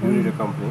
You need a company,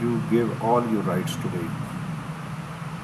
you give all your rights to me.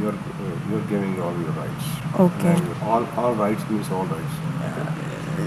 You're giving all your rights. Okay. All rights means all rights.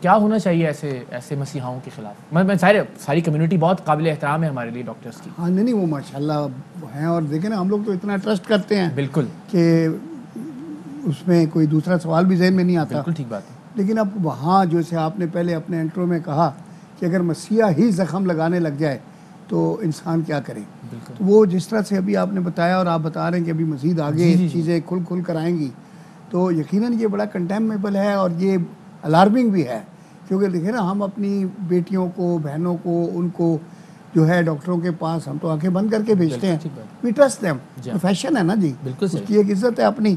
کیا ہونا چاہیے ایسے مسیحاؤں کے خلاف؟ میں ساری کمیونٹی بہت قابل احترام ہے ہمارے لیے ڈاکٹرس کی. ہاں نہیں وہ ماشاء اللہ ہیں، اور دیکھیں نا ہم لوگ تو اتنا ٹرسٹ کرتے ہیں بالکل کہ اس میں کوئی دوسرا سوال بھی ذہن میں نہیں آتا. بالکل ٹھیک بات ہے. لیکن اب وہاں جیسے آپ نے پہلے اپنے انٹرو میں کہا کہ اگر مسیحا ہی زخم لگانے لگ جائے تو انسان کیا کرے. تو وہ جس طرح سے ابھی آپ نے بتایا اور آپ بتا رہے ہیں کہ ابھی مزید آگے چیزیں کھل کر آئیں گی، تو یقیناً یہ بڑا کنٹیمنیبل ہے اور یہ الارمنگ بھی ہے. کیونکہ دیکھیں نا ہم اپنی بیٹیوں کو، بہنوں کو، ان کو جو ہے ڈاکٹروں کے پاس ہم تو آنکھیں بند کر کے بھیجتے ہیں. وی ٹرسٹ دیم، پروفیشن ہے نا جی، اس کی ایک عزت ہے اپنی.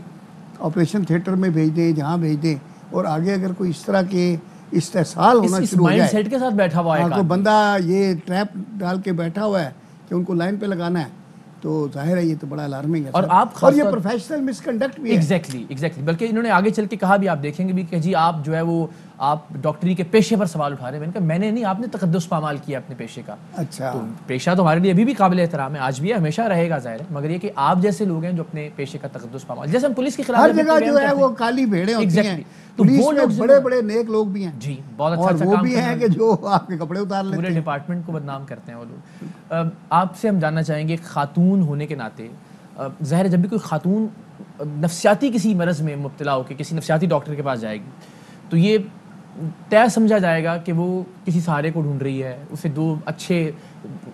آپریشن تھیٹر میں بھیج دیں، جہاں بھیج دیں، اور آگے اگر کوئی اس طرح کے استحصال ہونا شروع ہو جائے، سیٹ کے ساتھ بیٹھا ہوا ہے کوئی بندہ یہ ٹریپ ڈال کے بیٹھا ہوا ہے کہ ان کو لائن پہ لگانا ہے، تو ظاہر ہے یہ تو بڑا الارمنگ ہے. اور یہ پروفیشنل مس کنڈکٹ بھی ہے. ایگزیکٹلی بلکہ انہوں نے آگے چل کے کہا بھی، آپ دیکھیں گے بھی کہ جی آپ جو ہے وہ آپ ڈاکٹری کے پیشے پر سوال اٹھا رہے ہیں. میں نے کہا میں نے نہیں، آپ نے تقدس پامال کیا اپنے پیشے کا. اچھا، تو پیشہ تو ہمارے لیے ابھی بھی قابل احترام ہے، آج بھی ہے، ہمیشہ رہے گا ظاہر ہے. مگر یہ کہ آپ جیسے لوگ ہیں جو اپنے پیشے کا تقدس پامال، جیسے ہم پولیس کے خلاف ہر جگہ جو ہے وہ کالی بھیڑیں ہوتی ہیں. پولیس میں بڑے بڑے نیک لوگ بھی ہیں جی، بہت اور اچھا وہ کام بھی ہیں کہ جو آپ کے کپڑے اتار لیتے پورے ہیں. ڈپارٹمنٹ کو بدنام کرتے ہیں وہ لوگ. آپ سے ہم جاننا چاہیں گے خاتون ہونے کے ناطے، ظاہر ہے جب بھی کوئی خاتون نفسیاتی کسی مرض میں مبتلا ہو کے کسی نفسیاتی ڈاکٹر کے پاس جائے گی تو یہ طے سمجھا جائے گا کہ وہ کسی سہارے کو ڈھونڈ رہی ہے. اسے دو اچھے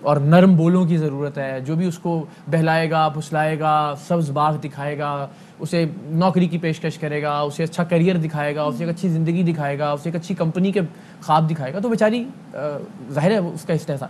اور نرم بولوں کی ضرورت ہے، جو بھی اس کو بہلائے گا، پھسلائے گا، سبز باغ دکھائے گا، اسے نوکری کی پیشکش کرے گا، اسے اچھا کیریئر دکھائے گا، اسے ایک اچھی زندگی دکھائے گا، اسے ایک اچھی کمپنی کے خواب دکھائے گا. تو بیچاری ظاہر ہے اس کا استحصال.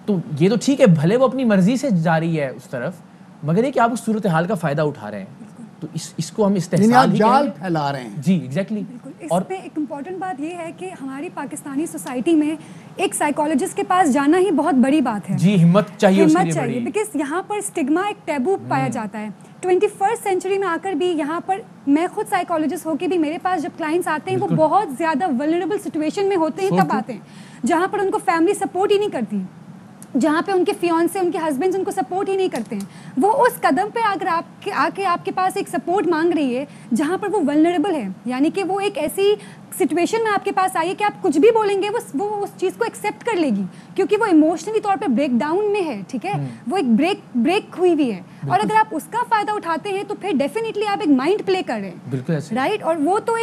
تو یہ تو ٹھیک ہے، بھلے وہ اپنی مرضی سے جا رہی ہے اس طرف، مگر یہ کہ آپ اس صورتحال کا فائدہ اٹھا رہے ہیں، تو اس کو ہم استحصال جال پھیلا رہے ہیں. جی ایگزیکٹلی. اور اس میں ایک امپورٹنٹ بات یہ ہے کہ ہماری پاکستانی سوسائٹی میں ایک سائیکالوجسٹ کے پاس جانا ہی بہت بڑی بات ہے. جی ہمت چاہیے اس کے لیے بڑی، بیکاز یہاں پر اسٹگما ایک ٹیبو پایا جاتا ہے. 21st سینچری میں آ کر بھی یہاں پر میں خود سائیکالوجسٹ ہو کے بھی میرے پاس جب کلائنٹس آتے ہیں وہ بہت زیادہ ولنریبل سچویشن میں ہوتے ہیں، تب آتے ہیں جہاں پر ان کو فیملی سپورٹ ہی نہیں کرتی، جہاں پہ ان کے فیونسے، ان کے ہسبینڈز ان کو سپورٹ ہی نہیں کرتے ہیں. وہ اس قدم پہ اگر آپ کے پاس ایک سپورٹ مانگ رہی ہے جہاں پر وہ ولنریبل ہے، یعنی کہ وہ ایک ایسی سچویشن میں آپ کے پاس آئی ہے کہ آپ کچھ بھی بولیں گے وہ اس چیز کو ایکسیپٹ کر لے گی، کیونکہ وہ ایموشنلی طور پہ بریک ڈاؤن میں ہے. ٹھیک ہے، وہ ایک بریک ہوئی ہوئی ہے، اور اگر آپ اس کا فائدہ اٹھاتے ہیں تو پھر ڈیفینیٹلی آپ ایک مائنڈ پلے کر رہے ہیں. بالکل رائٹ. اور وہ تو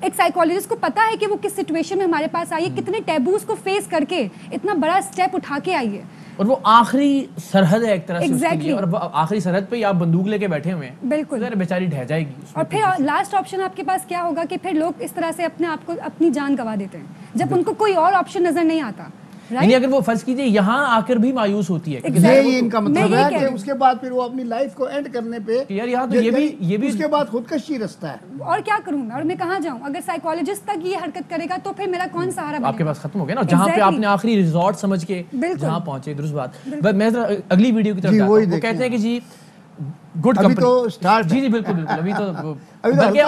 ایک سائیکالوجسٹ کو پتا ہے کہ وہ کس سچویشن میں ہمارے پاس آئی ہے، کتنے ٹیبوز کو فیس کر کے اتنا بڑا اسٹیپ اٹھا کے آئی ہے. اور وہ آخری سرحد ہے ایک طرح سے اس کے لیے، اور آخری سرحد پہ آپ بندوق لے کے بیٹھے ہوئے ہیں. بالکل بیچاری ڈہ جائے گی. اور پھر لاسٹ آپشن آپ کے پاس کیا ہوگا کہ پھر لوگ اس طرح سے اپنے آپ کو اپنی جان گنوا دیتے ہیں جب ان کو کوئی اور آپشن نظر نہیں آتا. یعنی اگر وہ فرض کیجیے یہاں آ کر بھی مایوس ہوتی ہے، یہی ان کا مطلب ہے کہ اس کے بعد پھر وہ اپنی لائف کو اینڈ کرنے پہ یار یہاں تو یہ بھی اس کے بعد خودکشی رستہ ہے. اور کیا کروں میں، اور میں کہاں جاؤں؟ اگر سائیکالوجسٹ تک یہ حرکت کرے گا تو پھر میرا کون سہارا بنے گا؟ آپ کے پاس ختم ہو گیا نا، جہاں پہ آپ نے آخری ریزورٹ سمجھ کے جہاں پہنچے. درست بات. میں اگلی ویڈیو کی طرف جاتا ہوں. وہ کہتے ہیں کہ جی گڈ کمپنی. جی بالکل ابھی تو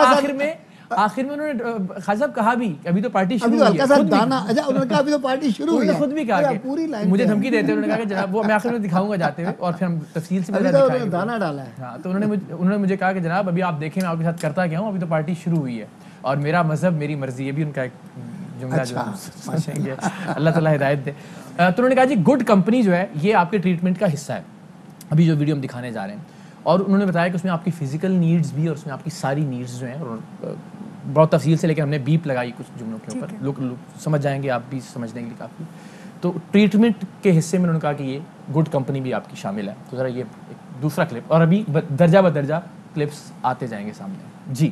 آخر میں انہوں نے خالد صاحب کہا بھی کہ ابھی تو پارٹی شروع ہوئی ہے. انہوں نے کہا ابھی تو پارٹی شروع ہوئی ہے. خود بھی کہا کہ مجھے دھمکی دیتے ہیں، انہوں نے کہا کہ جناب وہ میں آخر میں دکھاؤں گا جاتے ہوئے اور پھر ہم تفصیل سے دانا ڈالا ہے. ہاں تو انہوں نے مجھے کہا کہ جناب ابھی آپ دیکھیں میں آپ کے ساتھ کرتا کیا ہوں، ابھی تو پارٹی شروع ہوئی ہے اور میرا مذہب میری مرضی. یہ بھی ان کا ایک جملہ جو سمجھیں گے، اللہ تعالیٰ ہدایت دے. تو انہوں نے کہا جی گڈ کمپنی جو ہے یہ آپ کے ٹریٹمنٹ کا حصہ ہے. ابھی جو ویڈیو ہم دکھانے جا رہے ہیں، اور انہوں نے بتایا کہ اس میں آپ کی فزیکل نیڈز بھی اور اس میں آپ کی ساری نیڈز جو ہیں، اور بہت تفصیل سے، لیکن ہم نے بیپ لگائی کچھ جملوں کے اوپر، لوگ سمجھ جائیں گے، آپ بھی سمجھنے کے لیے کافی. تو ٹریٹمنٹ کے حصے میں انہوں نے کہا کہ یہ گڈ کمپنی بھی آپ کی شامل ہے. تو ذرا یہ ایک دوسرا کلپ، اور ابھی درجہ بدرجہ کلپس آتے جائیں گے سامنے. جی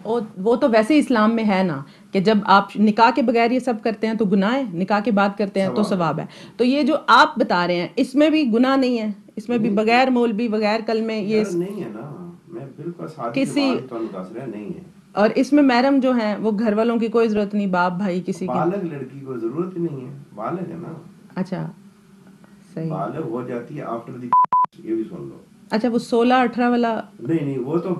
وہ تو ویسے اسلام میں ہے نا کہ جب آپ نکاح کے بغیر یہ سب کرتے ہیں تو گناہ ہے، نکاح کے بعد کرتے ہیں تو ثواب ہے. تو یہ جو آپ بتا رہے ہیں اس میں بھی گناہ نہیں ہے، اس میں بھی بغیر مولوی بغیر کلمے یہ نہیں ہے نا. میں بالکل کسی نہیں ہے. اور اس میں محرم جو ہیں وہ گھر والوں کی کوئی ضرورت نہیں، باپ بھائی کسی کی. بالغ لڑکی کو ضرورت ہی نہیں ہے، بالغ ہے نا. اچھا صحیح، بالغ ہو جاتی ہے آفٹر دی. یہ بھی سن لو. اچھا وہ 16-18 والا نہیں وہ تو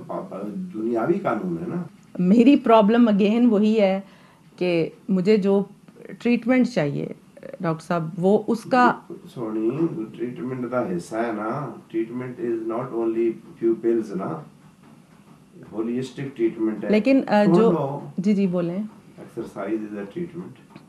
دنیاوی قانون ہے نا. میری پرابلم اگین وہی ہے کہ مجھے جو ٹریٹمنٹ چاہیے ڈاکٹر صاحب وہ اس کا سونی ٹریٹمنٹ کا حصہ ہے نا. Treatment is not only few pills نا، ہولسٹک ٹریٹمنٹ ہے. لیکن جو جی بولیں Exercise is a treatment.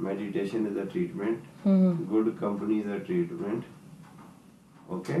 Meditation is a treatment. Good company is a treatment. Okay.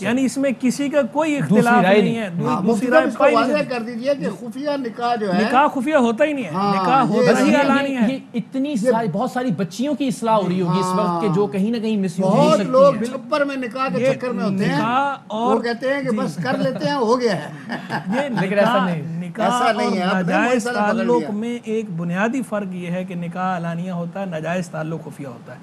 یعنی اس میں کسی کا کوئی اختلاف نہیں ہے, دوسری رائے پائی نہیں واضح کر دیجئے کہ خفیہ نکاح جو ہے نکاح خفیہ ہوتا ہی نہیں ہے, نکاح ہوتا ہی اعلانیہ ہے. یہ اتنی بہت ساری بچیوں کی اصلاح ہو رہی ہوگی اس وقت کہ جو کہیں نہ کہیں مس یوز ہو بہت سکتی لوگ ہیں. چھپر میں نکاح کے چکر میں ہوتے ہیں, وہ کہتے ہیں کہ بس کر لیتے ہیں, ہو گیا ہے. لیکن ایسا نہیں, نکاح اور ناجائز تعلق میں ایک بنیادی فرق یہ ہے کہ نکاح اعلانیہ ہوتا ہے, ناجائز تعلق خفیہ ہوتا ہے.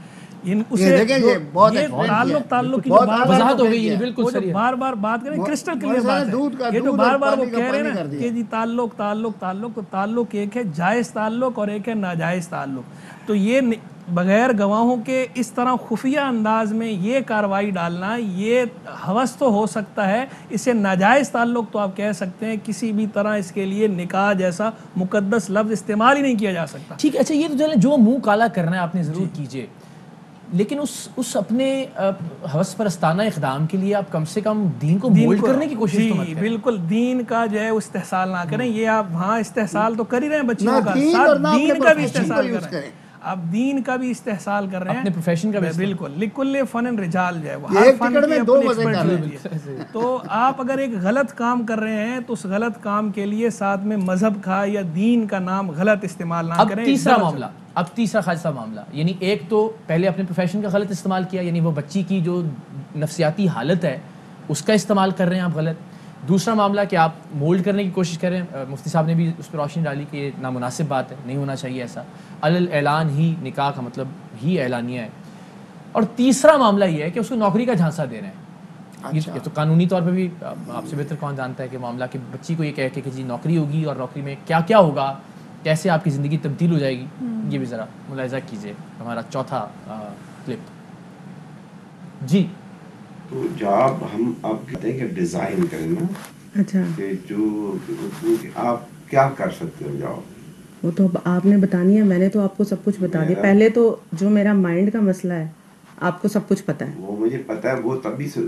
تعلق کی وضاحت ہو گئی ہے, بالکل صحیح. بار بار بات کریں کرسٹل کلیئر بات ہے, یہ جو بار بار وہ کہہ رہے ہیں نا کہ جی تعلق تعلق تعلق تعلق ایک ہے جائز تعلق اور ایک ہے ناجائز تعلق. تو یہ بغیر گواہوں کے اس طرح خفیہ انداز میں یہ کارروائی ڈالنا, یہ ہوس تو ہو سکتا ہے, اسے ناجائز تعلق تو آپ کہہ سکتے ہیں. کسی بھی طرح اس کے لیے نکاح جیسا مقدس لفظ استعمال ہی نہیں کیا جا سکتا. ٹھیک ہے, اچھا یہ تو چلیں جو منہ کالا کرنا ہے آپ نے ضرور کیجئے, لیکن اس اپنے ہوس پرستانہ اقدام کے لیے آپ کم سے کم دین کو مولڈ کرنے کی کوشش تو مت کریں. بالکل دین کا جو ہے استحصال نہ کریں. یہ آپ ہاں استحصال تو کر ہی رہے ہیں بچیوں کا, ساتھ دین کا بھی استحصال کر رہے ہیں. آپ دین کا بھی استحصال کر رہے ہیں, اپنے پروفیشن کا بھی. بالکل, لکل فن رجال جو ہے وہ ہر فن کی اپنی ایکسپرٹ ہے. تو آپ اگر ایک غلط کام کر رہے ہیں تو اس غلط کام کے لیے ساتھ میں مذہب کا یا دین کا نام غلط استعمال نہ کریں. اب تیسرا خالص معاملہ, یعنی ایک تو پہلے اپنے پروفیشن کا غلط استعمال کیا, یعنی وہ بچی کی جو نفسیاتی حالت ہے اس کا استعمال کر رہے ہیں آپ غلط. دوسرا معاملہ کہ آپ مولڈ کرنے کی کوشش کر رہے ہیں, مفتی صاحب نے بھی اس پر روشنی ڈالی کہ یہ نامناسب بات ہے, نہیں ہونا چاہیے ایسا. اعلان ہی نکاح کا مطلب ہی اعلانیہ ہے. اور تیسرا معاملہ یہ ہے کہ اس کو نوکری کا جھانسا دے رہے ہیں. یہ تو قانونی طور پہ بھی آپ سے بہتر کون جانتا ہے کہ معاملہ کہ بچی کو یہ کہہ کے کہ جی نوکری ہوگی اور نوکری میں کیا کیا ہوگا, کیسے آپ کی زندگی تبدیل ہو جائے گی, یہ بھی ذرا ملاحظہ کیجئے. ہمارا چوتھا کلپ جی. تو جاب ہم آپ کہتے ہیں کہ ڈیزائن کریں نا, اچھا کہ جو آپ کیا کر سکتے ہو جاب, وہ تو آپ نے بتانی ہے. میں نے تو آپ کو سب کچھ بتا دیا. پہلے تو جو میرا مائنڈ کا مسئلہ ہے آپ کو سب کچھ پتہ ہے. وہ مجھے پتہ ہے, وہ تبھی سے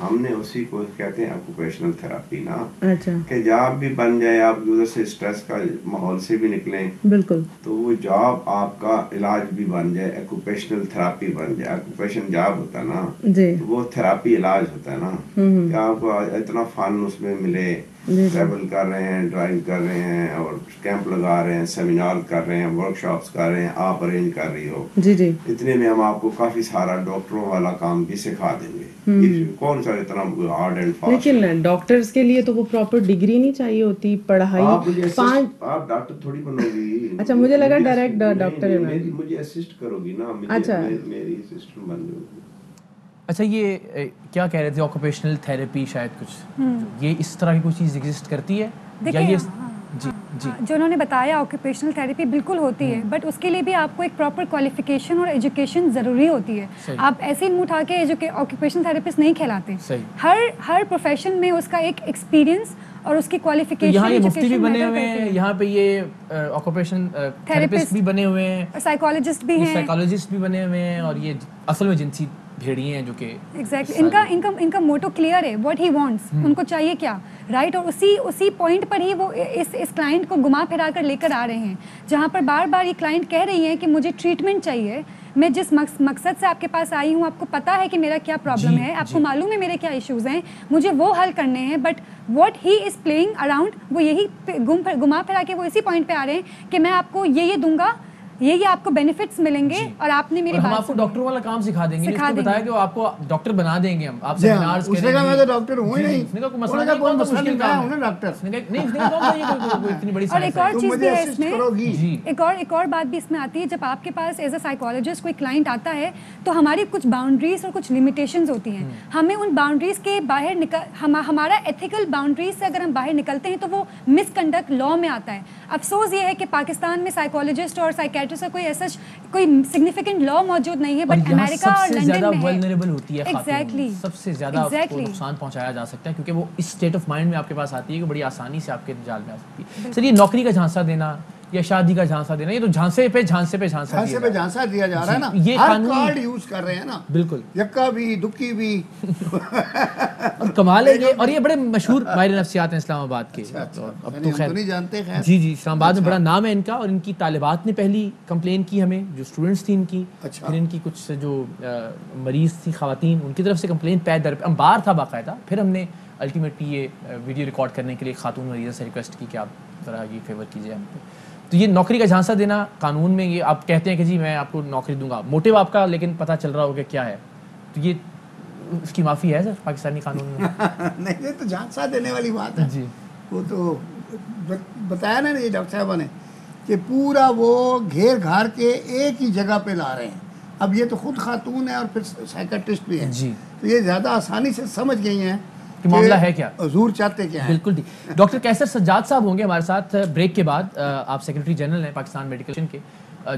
ہم نے اسی کو کہتے ہیں آکوپیشنل تھراپی نا, اچھا کہ جاب بھی بن جائے, آپ ادھر سے اسٹریس کا ماحول سے بھی نکلیں, بالکل, تو وہ جاب آپ کا علاج بھی بن جائے, آکوپیشنل تھراپی بن جائے. آکوپیشن جاب ہوتا ہے نا جی, وہ تھراپی علاج ہوتا ہے نا, کہ آپ کو اتنا فن اس میں ملے, ٹریول کر رہے ہیں, ڈرائیو کر رہے ہیں, اور کیمپ لگا رہے ہیں, سیمینار کر رہے ہیں, ورک شاپس کر رہے ہیں, آپ ارینج کر رہی ہو, جی جی, اتنے میں ہم آپ کو کافی سارا ڈاکٹروں والا کام بھی سکھا دیں گے. کون سا اتنا ہارڈ اینڈ فاسٹ. لیکن ڈاکٹرز کے لیے تو وہ پراپر ڈگری نہیں چاہیے ہوتی, پڑھائی. آپ ڈاکٹر تھوڑی بنو گی. اچھا, مجھے لگا ڈائریکٹ ڈاکٹر ہے. مجھے اسسٹ کرو گی نا, اچھا میری اسسٹنٹ بن جاؤ گی. اچھا, یہ کیا کہہ رہے تھے آکوپیشنل تھیراپی, شاید کچھ یہ اس طرح کی کوئی چیز ایگزسٹ کرتی ہے یا یہ؟ جی جی, جو انہوں نے بتایا آکوپیشنل تھیراپی بالکل ہوتی ہے, بٹ اس کے لیے بھی آپ کو ایک پراپر کوالیفیکیشن اور ایجوکیشن ضروری ہوتی ہے. آپ ایسے ہی منہ اٹھا کے آکوپیشنل تھیراپسٹ نہیں کہلاتے. ہر پروفیشن میں اس کا ایک ایکسپیرینس اور اس کی کوالیفیکیشن. یہاں یہ مفتی بھی بنے ہوئے ہیں, یہاں پہ یہ آکوپیشن تھیراپسٹ بھی بنے ہوئے ہیں, سائیکالوجسٹ بھی ہیں, سائیکالوجسٹ بھی بنے ہوئے ہیں, اور یہ اصل میں جنسی بھیڑیے ہیں جو کہ ایگزیکٹلی ان کا موٹو کلیئر ہے, واٹ ہی وانٹس, ان کو چاہیے کیا, رائٹ. اور اسی پوائنٹ پر ہی وہ اس کلائنٹ کو گھما پھرا کر لے کر آ رہے ہیں, جہاں پر بار بار یہ کلائنٹ کہہ رہی ہیں کہ مجھے ٹریٹمنٹ چاہیے, میں جس مقصد سے آپ کے پاس آئی ہوں, آپ کو پتہ ہے کہ میرا کیا پرابلم ہے, آپ کو معلوم ہے میرے کیا ایشوز ہیں, مجھے وہ حل کرنے ہیں, but what he is playing around, وہ یہی گھما پھرا کے وہ اسی پوائنٹ پہ آ رہے ہیں کہ میں آپ کو یہ دوں گا, یہ آپ کو بینیفٹس ملیں گے, اور آپ نے میری بات, ہم آپ کو ڈاکٹر والا کام سکھا دیں گے, اس کو بتایا کہ آپ کو ڈاکٹر بنا دیں گے, ہم آپ سیمینارز کریں گے. میں تو ڈاکٹر ہوں ہی نہیں, نے کا کوئی مسئلہ نہیں, کوئی مشکل کام ہے ڈاکٹر نہیں, اس نے کہا یہ اتنی بڑی اور ایک اور چیز بھی ہے اس میں, جی ایک اور بات بھی اس میں آتی ہے. جب آپ کے پاس ایز اے سائیکالوجسٹ کوئی کلائنٹ آتا ہے تو ہماری کچھ باؤنڈریز اور کچھ لمیٹیشنز ہوتی ہیں. ہمیں ان باؤنڈریز کے باہر ہمارا ایتھیکل باؤنڈریز سے اگر ہم باہر نکلتے ہیں تو وہ مس کنڈکٹ لاء میں آتا ہے. افسوس یہ ہے کہ پاکستان میں سائیکالوجسٹ اور سائیکیٹرسٹ کا کوئی سگنیفیکنٹ لاء موجود نہیں ہے, بٹ امریکہ اور لنڈن میں ہے. vulnerable ہوتی ہے ایگزیکٹلی, سب سے زیادہ آپ کو نقصان پہنچایا جا سکتا ہے, کیونکہ وہ اس اسٹیٹ آف مائنڈ میں آپ کے پاس آتی ہے کہ بڑی آسانی سے آپ کے جال میں آ سکتی ہے. سر, یہ نوکری کا جھانسا دینا, یا شادی کا جھانسا دینا, یہ تو جھانسے پہ جھانسا دیا جا رہا ہے نا, یہ ہر کارڈ یوز کر رہے ہیں نا, بالکل یکا بھی دکی بھی. اور کمال ہے یہ, اور یہ بڑے مشہور ماہر نفسیات ہیں اسلام آباد کے. اب تو خیر نہیں جانتے. خیر جی اسلام آباد میں بڑا نام ہے ان کا, اور ان کی طالبات نے پہلی کمپلین کی ہمیں, جو اسٹوڈنٹس تھی ان کی, پھر ان کی کچھ جو مریض تھی خواتین, ان کی طرف سے کمپلین پہ در پہ انبار تھا باقاعدہ. پھر ہم نے الٹیمیٹلی یہ ویڈیو ریکارڈ کرنے کے لیے خاتون مریضہ سے ریکویسٹ کی کہ آپ ذرا یہ فیور کیجیے ہم پہ. تو یہ نوکری کا جھانسا دینا قانون میں, یہ آپ کہتے ہیں کہ جی میں آپ کو نوکری دوں گا, موٹیو آپ کا لیکن پتہ چل رہا ہوگا کیا ہے, تو یہ اس کی معافی ہے سر پاکستانی قانون میں؟ نہیں, یہ تو جھانسا دینے والی بات ہے. جی وہ تو بتایا نا یہ ڈاکٹر صاحبہ نے کہ پورا وہ گھیر گھار کے ایک ہی جگہ پہ لا رہے ہیں. اب یہ تو خود خاتون ہے اور پھر سائیکٹرسٹ بھی ہے, جی تو یہ زیادہ آسانی سے سمجھ گئی ہیں کہ معاملہ ہے کیا, حضور چاہتے کیا ہے. بالکل ٹھیک. ڈاکٹر کیسر سجاد صاحب ہوں گے ہمارے ساتھ بریک کے بعد. آپ سیکرٹری جنرل ہیں پاکستان میڈیکل کے.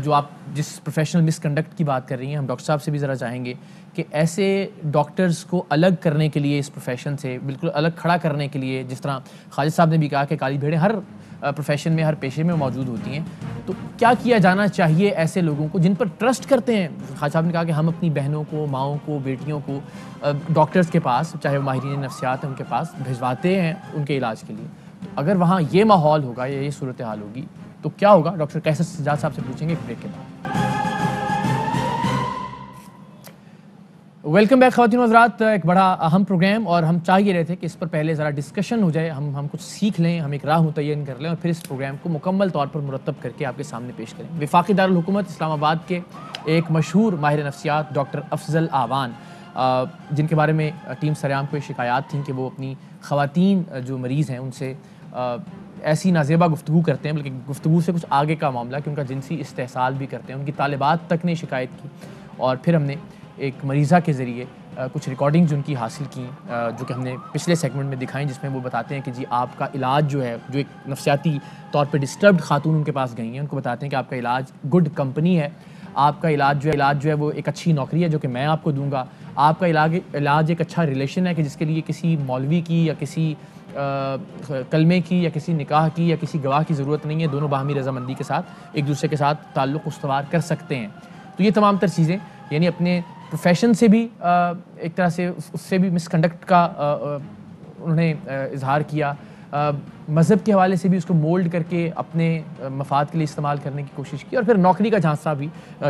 جو آپ جس پروفیشنل مس کنڈکٹ کی بات کر رہی ہیں, ہم ڈاکٹر صاحب سے بھی ذرا چاہیں گے کہ ایسے ڈاکٹرز کو الگ کرنے کے لیے, اس پروفیشن سے بالکل الگ کھڑا کرنے کے لیے, جس طرح خالد صاحب نے بھی کہا کہ کالی بھیڑیں ہر پروفیشن میں, ہر پیشے میں موجود ہوتی ہیں, تو کیا کیا جانا چاہیے ایسے لوگوں کو جن پر ٹرسٹ کرتے ہیں؟ خالد صاحب نے کہا کہ ہم اپنی بہنوں کو, ماؤں کو, بیٹیوں کو ڈاکٹرز کے پاس, چاہے وہ ماہرین نفسیات ہیں, ان کے پاس بھجواتے ہیں ان کے علاج کے لیے. تو اگر وہاں یہ ماحول ہوگا یا یہ صورتحال ہوگی تو کیا ہوگا؟ ڈاکٹر کیسر سجاد صاحب سے پوچھیں گے ایک بریک کے بعد. ویلکم بیک خواتین و حضرات, ایک بڑا اہم پروگرام, اور ہم چاہ یہ رہے تھے کہ اس پر پہلے ذرا ڈسکشن ہو جائے, ہم کچھ سیکھ لیں, ہم ایک راہ متعین کر لیں, اور پھر اس پروگرام کو مکمل طور پر مرتب کر کے آپ کے سامنے پیش کریں. وفاقی دارالحکومت اسلام آباد کے ایک مشہور ماہر نفسیات ڈاکٹر افضل آوان, جن کے بارے میں ٹیم سریام کو یہ شکایات تھیں کہ وہ اپنی خواتین جو مریض ہیں ان سے ایسی نازیبہ گفتگو کرتے ہیں, بلکہ گفتگو سے کچھ آگے کا معاملہ کہ ان کا جنسی استحصال بھی کرتے ہیں. ان کی طالبات تک نے شکایت کی, اور پھر ہم نے ایک مریضہ کے ذریعے کچھ ریکارڈنگز ان کی حاصل کی, جو کہ ہم نے پچھلے سیگمنٹ میں دکھائیں, جس میں وہ بتاتے ہیں کہ جی آپ کا علاج جو ہے, جو ایک نفسیاتی طور پہ ڈسٹربڈ خاتون ان کے پاس گئی ہیں, ان کو بتاتے ہیں کہ آپ کا علاج گڈ کمپنی ہے, آپ کا علاج جو ہے وہ ایک اچھی نوکری ہے جو کہ میں آپ کو دوں گا, آپ کا علاج ایک اچھا ریلیشن ہے کہ جس کے لیے کسی مولوی کی یا کسی کلمے کی یا کسی نکاح کی یا کسی گواہ کی ضرورت نہیں ہے, دونوں باہمی رضامندی کے ساتھ ایک دوسرے کے ساتھ تعلق استوار کر سکتے ہیں. تو یہ تمام تر چیزیں, یعنی اپنے پروفیشن سے بھی ایک طرح سے اس سے بھی مس کنڈکٹ کا انہوں نے اظہار کیا, مذہب کے حوالے سے بھی اس کو مولڈ کر کے اپنے مفاد کے لیے استعمال کرنے کی کوشش کی, اور پھر نوکری کا جھانسا بھی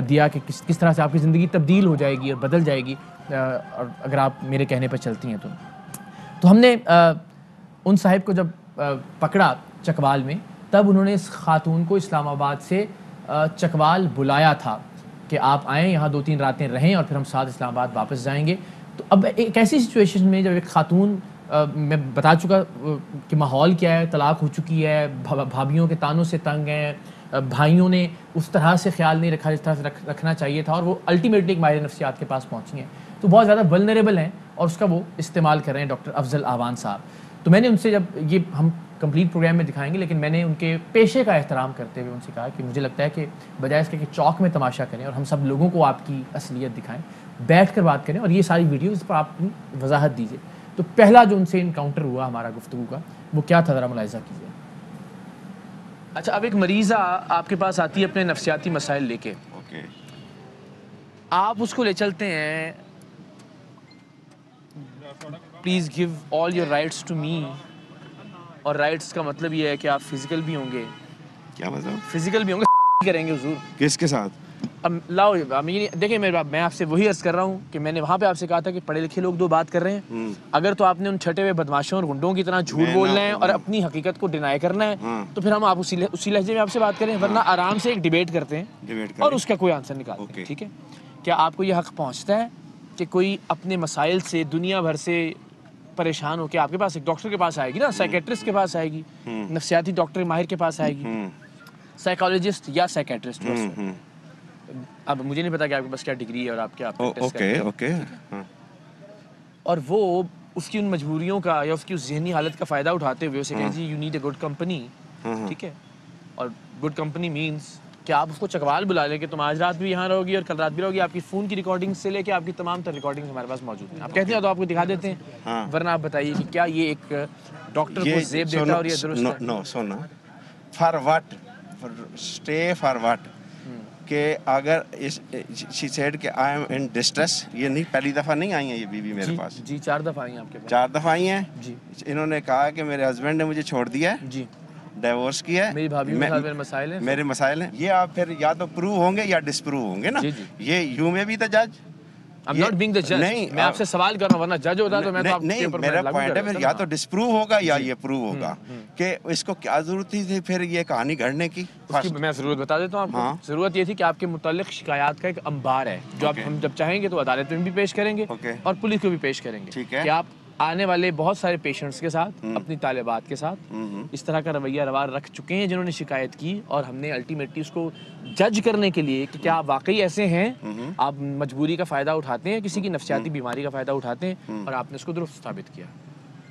دیا کہ کس طرح سے آپ کی زندگی تبدیل ہو جائے گی اور بدل جائے گی اور اگر آپ میرے کہنے پر چلتی ہیں تو ہم نے ان صاحب کو جب پکڑا چکوال میں, تب انہوں نے اس خاتون کو اسلام آباد سے چکوال بلایا تھا کہ آپ آئیں, یہاں 2-3 راتیں رہیں, اور پھر ہم ساتھ اسلام آباد واپس جائیں گے. تو اب ایک ایسی سچویشن میں جب ایک خاتون, میں بتا چکا کہ ماحول کیا ہے, طلاق ہو چکی ہے, بھابھیوں کے تانوں سے تنگ ہیں, بھائیوں نے اس طرح سے خیال نہیں رکھا جس طرح سے رکھنا چاہیے تھا, اور وہ الٹیمیٹلی ایک ماہر نفسیات کے پاس پہنچی ہیں, تو بہت زیادہ ولنریبل ہیں, اور اس کا وہ استعمال کر رہے ہیں ڈاکٹر افضل آوان صاحب. تو میں نے ان سے, جب یہ ہم کمپلیٹ پروگرام میں دکھائیں گے, لیکن میں نے ان کے پیشے کا احترام کرتے ہوئے ان سے کہا کہ مجھے لگتا ہے کہ بجائے اس کے کہ چوک میں تماشا کریں اور ہم سب لوگوں کو آپ کی اصلیت دکھائیں, بیٹھ کر بات کریں, اور یہ ساری ویڈیوز پر آپ اپنی وضاحت دیجیے. تو پہلا جو ان سے انکاؤنٹر ہوا ہمارا گفتگو کا, وہ کیا تھا, ذرا ملاحظہ کیجیے. اچھا, اب ایک مریضہ آپ کے پاس آتی ہے اپنے نفسیاتی مسائل لے کے, آپ اس کو لے چلتے ہیں, please give all your rights to me, اور رائٹس کا مطلب یہ ہے کہ آپ فزیکل بھی ہوں گے. کیا مطلب؟ فزیکل بھی ہوں گے, کریں گے حضور. کس کے ساتھ؟ اب لاؤ, دیکھیں میرے باپ, میں آپ سے وہی عرض کر رہا ہوں کہ میں نے وہاں پہ آپ سے کہا تھا کہ پڑھے لکھے لوگ دو بات کر رہے ہیں, اگر تو آپ نے ان چھٹے ہوئے بدماشوں اور گنڈوں کی طرح جھوٹ بولنا ہے اور اپنی حقیقت کو ڈینائی کرنا ہے, تو پھر ہم آپ اسی لہجے میں آپ سے بات کریں, ورنہ آرام سے ایک ڈیبیٹ کرتے ہیں اور اس کا کوئی آنسر نکالتے ہیں. ٹھیک ہے, کیا آپ کو یہ حق پہنچتا ہے کہ کوئی اپنے مسائل سے دنیا بھر سے پریشان ہو کے آپ کے پاس, ایک ڈاکٹر کے پاس آئے گی نا, سائیکیٹرسٹ کے پاس آئے گی, نفسیاتی ڈاکٹر ماہر کے پاس آئے گی, سائیکالوجسٹ یا سائیکیٹرسٹ, اب مجھے نہیں پتا کہ آپ کے پاس کیا ڈگری ہے اور آپ کیا اور وہ اس کی ان مجبوریوں کا یا اس کی اس ذہنی حالت کا فائدہ اٹھاتے ہوئے اسے کہیں جی you need a good company. ٹھیک ہے, اور گڈ کمپنی مینس کہ آپ اس کو چکوال بلا لیں کہ تم آج رات بھی یہاں رہو گی اور کل رات بھی رہو گی, آپ کی فون کی ریکارڈنگ سے لے کے آپ کی تمام تر ریکارڈنگ ہمارے پاس موجود ہیں. آپ کہتے ہیں تو آپ کو دکھا دیتے ہیں, ورنہ آپ بتائیے کہ کیا یہ ایک ڈاکٹر کو زیب دیتا ہے اور یہ درست ہے؟ نو, سونا, for what stay for what? کہ اگر she said کہ I am in distress. یہ نہیں پہلی دفعہ نہیں آئی ہیں یہ بیوی میرے پاس. جی 4 دفعہ آئی ہیں آپ کے پاس. 4 دفعہ آئی ہیں. جی انہوں نے کہا کہ میرے ہسبینڈ نے مجھے چھوڑ دیا ہے, جی ڈیورس کیا ہے, میری بھابھی کے ساتھ میرے مسائل ہیں. میرے مسائل ہیں. یہ آپ پھر یا تو پروو ہوں گے یا ڈسپروو ہوں گے نا. یہ یو میں بھی تھا جج. I'm not being the judge. میں آپ سے سوال کر رہا ہوں, ورنہ جج ہوتا تو میں تو آپ کے نہیں, اوپر میرا پوائنٹ ہے پھر یا تو ڈسپروو ہوگا یا یہ پروو ہوگا کہ اس کو کیا ضرورت تھی پھر یہ کہانی گھڑنے کی. میں ضرورت بتا دیتا ہوں آپ کو. ضرورت یہ تھی کہ آپ کے متعلق شکایات کا ایک انبار ہے جو ہم جب چاہیں گے تو عدالت میں بھی پیش کریں گے اور پولیس کو بھی پیش کریں گے کہ آپ آنے والے بہت سارے پیشنٹس کے ساتھ, اپنی طالبات کے ساتھ اس طرح کا رویہ روار رکھ چکے ہیں جنہوں نے شکایت کی, اور ہم نے الٹیمیٹلی اس کو جج کرنے کے لیے کہ کیا آپ واقعی ایسے ہیں, آپ مجبوری کا فائدہ اٹھاتے ہیں, کسی کی نفسیاتی بیماری کا فائدہ اٹھاتے ہیں, اور آپ نے اس کو درست ثابت کیا.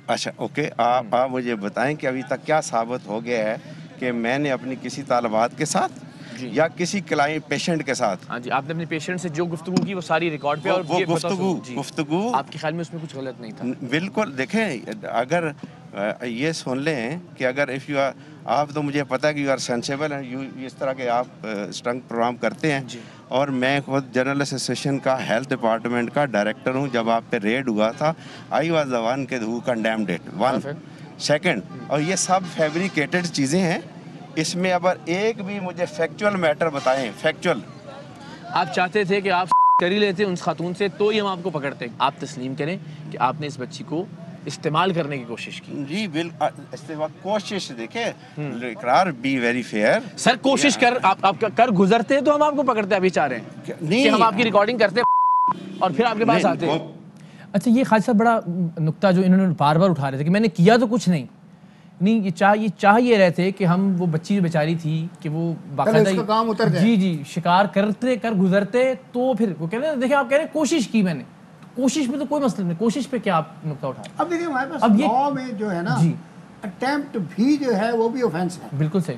اچھا اوکے, آپ مجھے بتائیں کہ ابھی تک کیا ثابت ہو گیا ہے کہ میں نے اپنی کسی طالبات کے ساتھ یا کسی کلائنٹ پیشنٹ کے ساتھ. ہاں جی, آپ نے اپنے پیشنٹ سے جو گفتگو کی وہ ساری ریکارڈ پہ, اور وہ گفتگو آپ کے خیال میں اس میں کچھ غلط نہیں تھا؟ بالکل. دیکھیں اگر یہ سن لیں کہ اگر اف یو آر, آپ تو مجھے پتہ ہے کہ یو آر سینسیبل ہیں, اس طرح کے آپ اسٹرنگ پروگرام کرتے ہیں, اور میں خود جنرل ایسوسیشن کا ہیلتھ ڈپارٹمنٹ کا ڈائریکٹر ہوں. جب آپ پہ ریڈ ہوا تھا آئی واز دا ون کہ ہو کنڈیمڈ اٹ. 1 سیکنڈ, اور یہ سب فیبریکیٹڈ چیزیں ہیں. اس میں اگر ایک بھی مجھے فیکچوئل میٹر بتائیں, فیکچوئل. آپ چاہتے تھے کہ آپ کر ہی لیتے ان خاتون سے تو ہی ہم آپ کو پکڑتے. آپ تسلیم کریں کہ آپ نے اس بچی کو استعمال کرنے کی کوشش کی. جی بالکل کوشش. دیکھیں اقرار بی ویری فیئر. سر کوشش آپ کر گزرتے تو ہم آپ کو پکڑتے. ابھی چاہ رہے ہیں کہ ہم آپ کی ریکارڈنگ کرتے اور پھر آپ کے پاس آتے. اچھا یہ خالد صاحب بڑا نقطہ جو انہوں نے بار بار اٹھا رہے تھے کہ میں نے کیا تو کچھ نہیں. نہیں, یہ چاہ یہ رہے تھے کہ ہم وہ بچی جو بیچاری تھی کہ وہ باقاعدہ جی شکار کر گزرتے تو پھر وہ کہتے ہیں دیکھیں آپ کہہ رہے ہیں کوشش کی میں نے. کوشش میں تو کوئی مسئلہ نہیں, کوشش پہ کیا آپ نقطہ اٹھا. اب دیکھیں ہمارے پاس لاء میں جو ہے نا اٹیمپٹ بھی جو ہے وہ بھی اوفینس ہے. بالکل صحیح.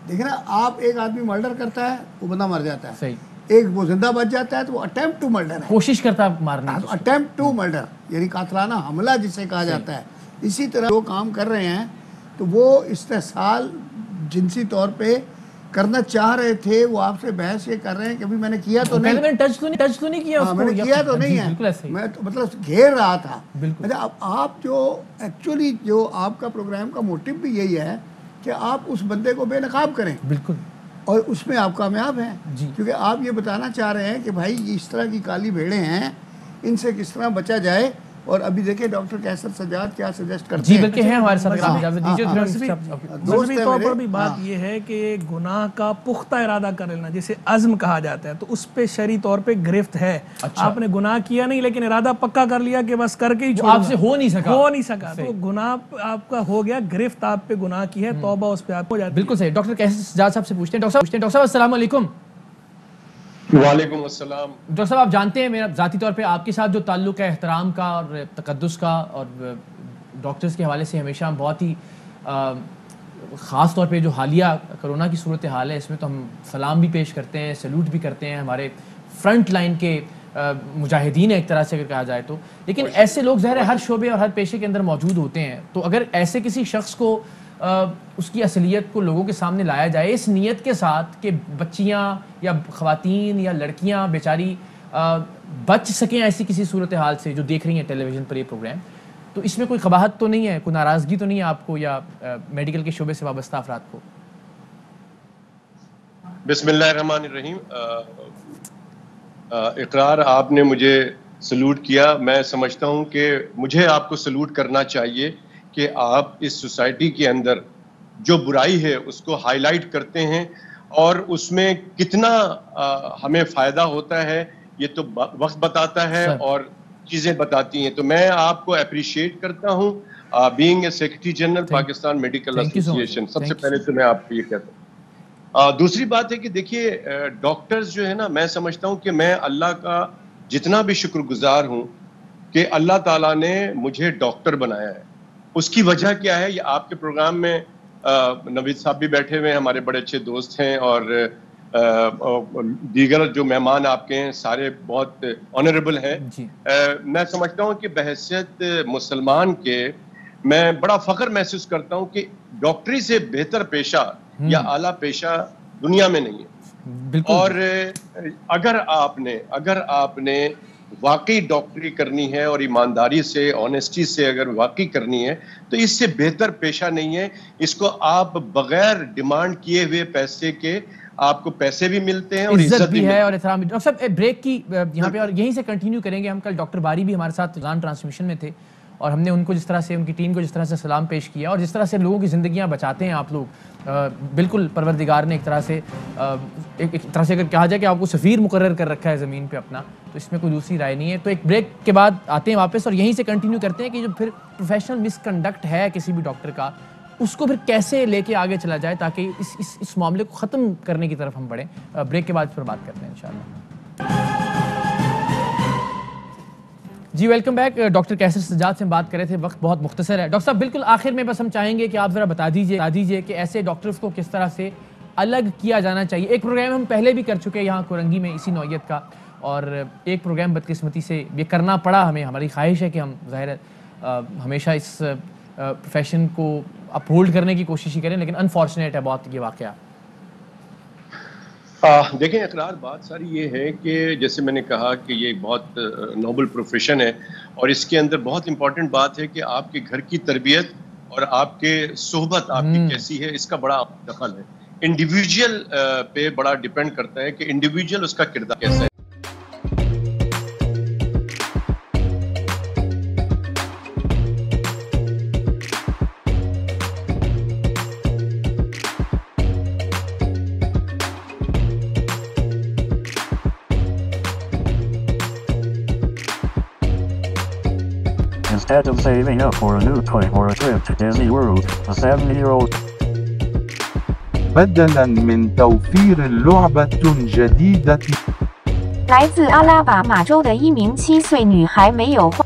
دیکھیں نا, آپ ایک آدمی مرڈر کرتا ہے وہ بندہ مر جاتا ہے, صحیح. ایک وہ زندہ بچ جاتا ہے تو وہ اٹیمپٹ ٹو مرڈر ہے, کوشش کرتا ہے مارنے کی. اٹیمپٹ ٹو مرڈر یعنی قاتلانہ حملہ جسے کہا جاتا ہے. اسی طرح جو کام کر رہے ہیں تو وہ استحصال جنسی طور پہ کرنا چاہ رہے تھے, وہ آپ سے بحث یہ کر رہے ہیں کہ ابھی میں نے کیا تو نہیں, میں نے ٹچ تو نہیں کیا, میں نے کیا تو نہیں ہے, میں مطلب گھیر رہا تھا. اب آپ جو ایکچولی جو آپ کا پروگرام کا موٹو بھی یہی ہے کہ آپ اس بندے کو بے نقاب کریں. بالکل. اور اس میں آپ کامیاب ہیں کیونکہ آپ یہ بتانا چاہ رہے ہیں کہ بھائی اس طرح کی کالی بھیڑیں ہیں, ان سے کس طرح بچا جائے. اور ابھی دیکھیں ڈاکٹر کیسر سجاد کیا سجیسٹ کرتے ہیں. جی بلکہ ہیں ہمارے ساتھ. مذہبی طور پر بھی بات یہ ہے کہ گناہ کا پختہ ارادہ کر لینا جسے عزم کہا جاتا ہے, تو اس پہ شرعی طور پہ گرفت ہے. آپ نے گناہ کیا نہیں لیکن ارادہ پکا کر لیا کہ بس کر کے ہی چھوڑ, آپ سے ہو نہیں سکا تو گناہ آپ کا ہو گیا, گرفت آپ پہ گناہ کی ہے, توبہ اس پہ آپ ہو جاتی ہے. بالکل صحیح. ڈاکٹر کیسر سجاد صاحب سے پوچھتے ہیں. ڈاکٹر صاحب السلام علیکم. وعلیکم السلام. ڈاکٹر صاحب آپ جانتے ہیں میرا ذاتی طور پہ آپ کے ساتھ جو تعلق ہے احترام کا اور تقدس کا, اور ڈاکٹرز کے حوالے سے ہمیشہ ہم بہت ہی خاص طور پہ جو حالیہ کرونا کی صورتحال ہے اس میں تو ہم سلام بھی پیش کرتے ہیں, سیلوٹ بھی کرتے ہیں, ہمارے فرنٹ لائن کے مجاہدین ایک طرح سے اگر کہا جائے تو. لیکن ایسے لوگ ظاہر ہے ہر شعبے اور ہر پیشے کے اندر موجود ہوتے ہیں, تو اگر ایسے کسی شخص کو اس کی اصلیت کو لوگوں کے سامنے لایا جائے اس نیت کے ساتھ کہ بچیاں یا خواتین یا لڑکیاں بیچاری بچ سکیں ایسی کسی صورتحال سے جو دیکھ رہی ہیں ٹیلی ویژن پر یہ پروگرام, تو اس میں کوئی قباحت تو نہیں ہے, کوئی ناراضگی تو نہیں ہے آپ کو یا میڈیکل کے شعبے سے وابستہ افراد کو؟ بسم اللہ الرحمن الرحیم. اقرار آپ نے مجھے سلوٹ کیا. میں سمجھتا ہوں کہ مجھے آپ کو سلوٹ کرنا چاہیے کہ آپ اس سوسائٹی کے اندر جو برائی ہے اس کو ہائی لائٹ کرتے ہیں, اور اس میں کتنا ہمیں فائدہ ہوتا ہے یہ تو وقت بتاتا ہے اور چیزیں بتاتی ہیں. تو میں آپ کو اپریشیٹ کرتا ہوں being a secretary general Pakistan medical ایسوسی ایشن. سب سے پہلے تو میں آپ کو یہ کہتا ہوں. دوسری بات ہے کہ دیکھیے ڈاکٹرز جو ہے نا, میں سمجھتا ہوں کہ میں اللہ کا جتنا بھی شکر گزار ہوں کہ اللہ تعالیٰ نے مجھے ڈاکٹر بنایا ہے. اس کی وجہ کیا ہے, یہ آپ کے پروگرام میں نوید صاحب بھی بیٹھے ہوئے ہیں, ہمارے بڑے اچھے دوست ہیں, اور دیگر جو مہمان آپ کے ہیں سارے بہت آنریبل ہیں. میں سمجھتا ہوں کہ بحیثیت مسلمان کے میں بڑا فخر محسوس کرتا ہوں کہ ڈاکٹری سے بہتر پیشہ یا اعلیٰ پیشہ دنیا میں نہیں ہے. اور اگر آپ نے واقعی ڈاکٹری کرنی ہے اور ایمانداری سے آنیسٹی سے اگر واقعی کرنی ہے تو اس سے بہتر پیشہ نہیں ہے. اس کو آپ بغیر ڈیمانڈ کیے ہوئے پیسے کے آپ کو پیسے بھی ملتے ہیں اور عزت بھی ہے اور احترام بھی. ڈاکٹر صاحب بریک کی یہاں پہ اور یہیں سے کنٹینیو کریں گے ہم. کل ڈاکٹر باری بھی ہمارے ساتھ لائن ٹرانسمیشن میں تھے اور ہم نے ان کو جس طرح سے ان کی ٹیم کو جس طرح سے سلام پیش کیا اور جس طرح سے لوگوں کی زندگیاں بچاتے ہیں آپ لوگ, بالکل پروردگار نے ایک طرح سے اگر کہا جائے کہ آپ کو سفیر مقرر کر رکھا ہے زمین پہ اپنا, تو اس میں کوئی دوسری رائے نہیں ہے. تو ایک بریک کے بعد آتے ہیں واپس اور یہیں سے کنٹینیو کرتے ہیں کہ جو پھر پروفیشنل مس کنڈکٹ ہے کسی بھی ڈاکٹر کا, اس کو پھر کیسے لے کے آگے چلا جائے تاکہ اس معاملے کو ختم کرنے کی طرف ہم بڑھیں. بریک کے بعد پھر بات کرتے ہیں انشاءاللہ. جی ویلکم بیک. ڈاکٹر کیسر سجاد سے ہم بات کر رہے تھے, وقت بہت مختصر ہے. ڈاکٹر صاحب بالکل آخر میں بس ہم چاہیں گے کہ آپ ذرا بتا دیجئے کہ ایسے ڈاکٹرز کو کس طرح سے الگ کیا جانا چاہیے. ایک پروگرام ہم پہلے بھی کر چکے ہیں یہاں کورنگی میں اسی نوعیت کا, اور ایک پروگرام بدقسمتی سے یہ کرنا پڑا ہمیں. ہماری خواہش ہے کہ ہم ظاہر ہمیشہ اس پروفیشن کو اپہولڈ کرنے کی کوشش ہی کریں, لیکن انفارچونیٹ ہے بہت یہ واقعہ. دیکھیں اقرار, بات ساری یہ ہے کہ جیسے میں نے کہا کہ یہ بہت نوبل پروفیشن ہے اور اس کے اندر بہت امپورٹنٹ بات ہے کہ آپ کے گھر کی تربیت اور آپ کے صحبت آپ کی کیسی ہے, اس کا بڑا دخل ہے. انڈیویجول پہ بڑا ڈیپینڈ کرتا ہے کہ انڈیویجول اس کا کردار کیسا ہے. Instead of saving up for a new toy or a trip to Disney World, a 7-year-old بدلاً من توفير لعبة جديدة 来自阿拉巴马州的一名7岁女孩没有花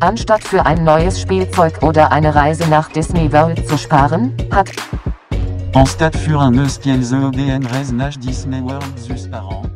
Anstatt für ein neues Spielzeug oder eine Reise nach Disney World zu sparen, hat Anstatt für un neus Spielzeug oder eine Reise nach Disney World zu sparen,